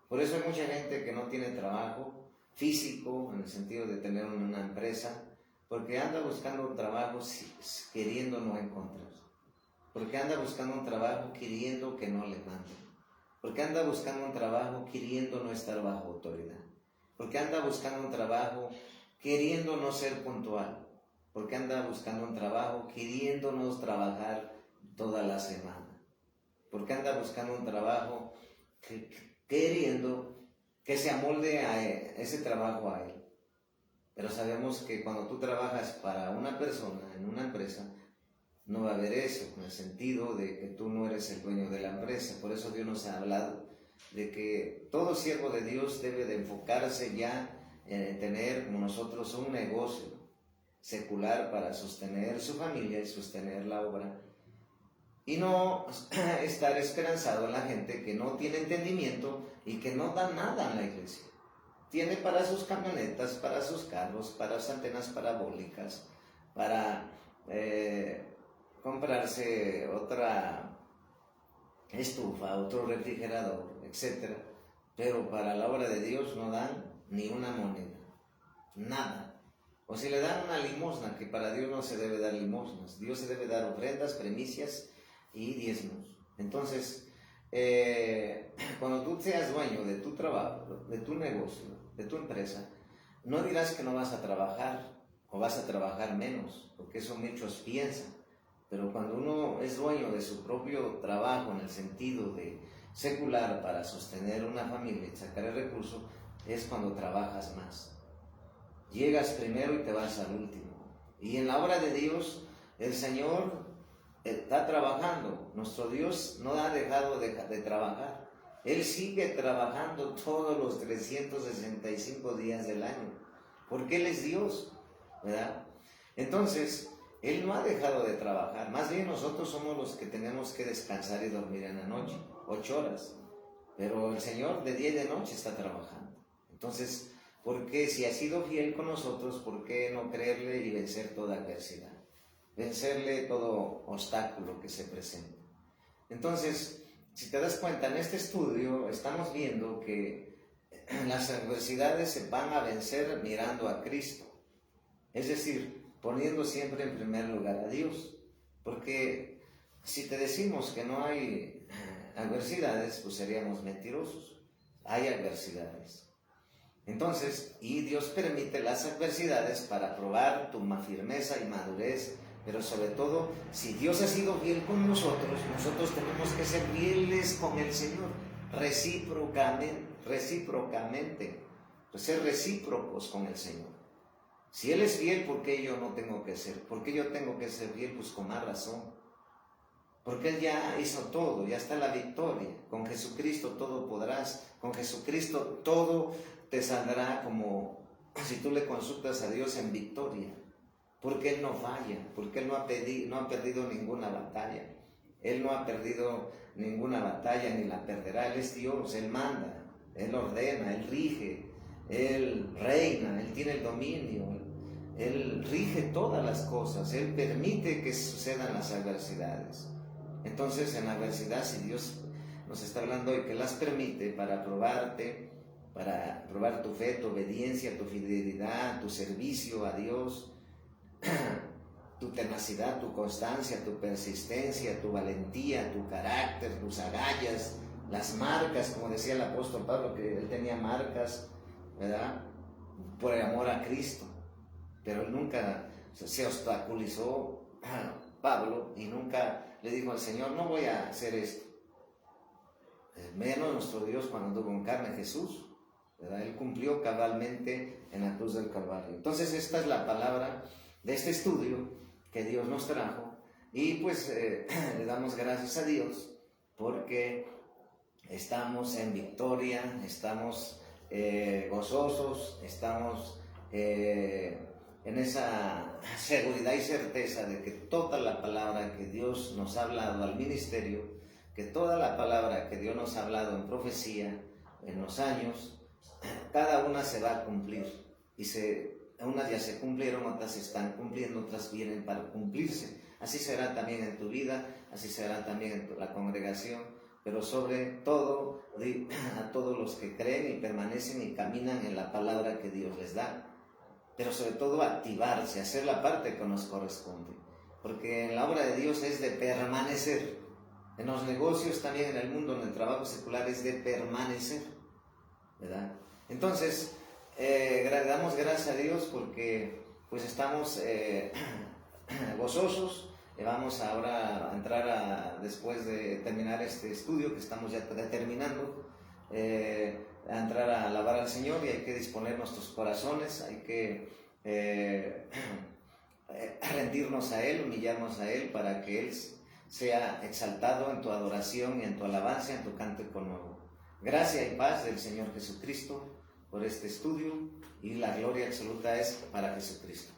Por eso hay mucha gente que no tiene trabajo físico, en el sentido de tener una empresa, porque anda buscando un trabajo queriendo no encontrar, porque anda buscando un trabajo queriendo que no le manden, porque anda buscando un trabajo queriendo no estar bajo autoridad, porque anda buscando un trabajo queriendo no ser puntual, porque anda buscando un trabajo queriendo no trabajar toda la semana, porque anda buscando un trabajo queriendo que se amolde a ese trabajo a él. Pero sabemos que cuando tú trabajas para una persona en una empresa, no va a haber eso, en el sentido de que tú no eres el dueño de la empresa. Por eso Dios nos ha hablado de que todo siervo de Dios debe de enfocarse ya en tener, como nosotros, un negocio secular para sostener su familia y sostener la obra. Y no estar esperanzado en la gente que no tiene entendimiento y que no da nada en la iglesia. Tiene para sus camionetas, para sus carros, para sus antenas parabólicas, para comprarse otra estufa, otro refrigerador, etc. Pero para la obra de Dios no dan ni una moneda, nada. O si le dan una limosna, que para Dios no se debe dar limosnas. Dios se debe dar ofrendas, primicias y diezmos. Entonces, cuando tú seas dueño de tu trabajo, de tu negocio, de tu empresa, no dirás que no vas a trabajar o vas a trabajar menos, porque eso muchos piensan. Pero cuando uno es dueño de su propio trabajo en el sentido de secular para sostener una familia y sacar el recurso, es cuando trabajas más. Llegas primero y te vas al último. Y en la obra de Dios, el Señor está trabajando. Nuestro Dios no ha dejado de trabajar. Él sigue trabajando todos los 365 días del año, porque Él es Dios, ¿verdad? Entonces, Él no ha dejado de trabajar. Más bien nosotros somos los que tenemos que descansar y dormir en la noche, 8 horas. Pero el Señor de día y de noche está trabajando. Entonces, ¿por qué? Si ha sido fiel con nosotros, ¿por qué no creerle y vencer toda adversidad? Vencerle todo obstáculo que se presente. Entonces, si te das cuenta, en este estudio estamos viendo que las adversidades se van a vencer mirando a Cristo. Es decir, poniendo siempre en primer lugar a Dios. Porque si te decimos que no hay adversidades, pues seríamos mentirosos. Hay adversidades. Entonces, y Dios permite las adversidades para probar tu firmeza y madurez. Pero sobre todo, si Dios ha sido fiel con nosotros, nosotros tenemos que ser fieles con el Señor, recíprocamente, pues ser recíprocos con el Señor. Si Él es fiel, ¿por qué yo no tengo que ser? ¿Por qué yo tengo que ser fiel? Pues con más razón. Porque Él ya hizo todo, ya está la victoria. Con Jesucristo todo podrás, con Jesucristo todo te saldrá como si tú le consultas a Dios en victoria. Porque Él no falla, porque Él no ha perdido ninguna batalla. Él no ha perdido ninguna batalla ni la perderá. Él es Dios, Él manda, Él ordena, Él rige, Él reina, Él tiene el dominio, Él rige todas las cosas, Él permite que sucedan las adversidades. Entonces, en la adversidad, si Dios nos está hablando de que las permite para probarte, para probar tu fe, tu obediencia, tu fidelidad, tu servicio a Dios, tu tenacidad, tu constancia, tu persistencia, tu valentía, tu carácter, tus agallas, las marcas, como decía el apóstol Pablo, que él tenía marcas, ¿verdad? Por el amor a Cristo. Pero él nunca se obstaculizó, Pablo, y nunca le dijo al Señor, no voy a hacer esto. Menos nuestro Dios cuando anduvo en carne, Jesús, ¿verdad? Él cumplió cabalmente en la cruz del Calvario. Entonces esta es la palabra de este estudio que Dios nos trajo, y pues le damos gracias a Dios porque estamos en victoria, estamos gozosos, estamos en esa seguridad y certeza de que toda la palabra que Dios nos ha hablado al ministerio, que toda la palabra que Dios nos ha hablado en profecía, en los años, cada una se va a cumplir, y unas ya se cumplieron, otras se están cumpliendo, otras vienen para cumplirse. Así será también en tu vida, así será también en la congregación, pero sobre todo a todos los que creen y permanecen y caminan en la palabra que Dios les da. Pero sobre todo activarse, hacer la parte que nos corresponde, porque en la obra de Dios es de permanecer. En los negocios, también en el mundo, en el trabajo secular, es de permanecer, ¿verdad? Entonces, damos gracias a Dios porque pues estamos gozosos. Vamos ahora a entrar después de terminar este estudio que estamos ya terminando, a entrar a alabar al Señor, y hay que disponer nuestros corazones, hay que rendirnos a Él, humillarnos a Él para que Él sea exaltado en tu adoración y en tu alabanza, en tu cántico nuevo. Gracia y paz del Señor Jesucristo por este estudio, y la gloria absoluta es para Jesucristo.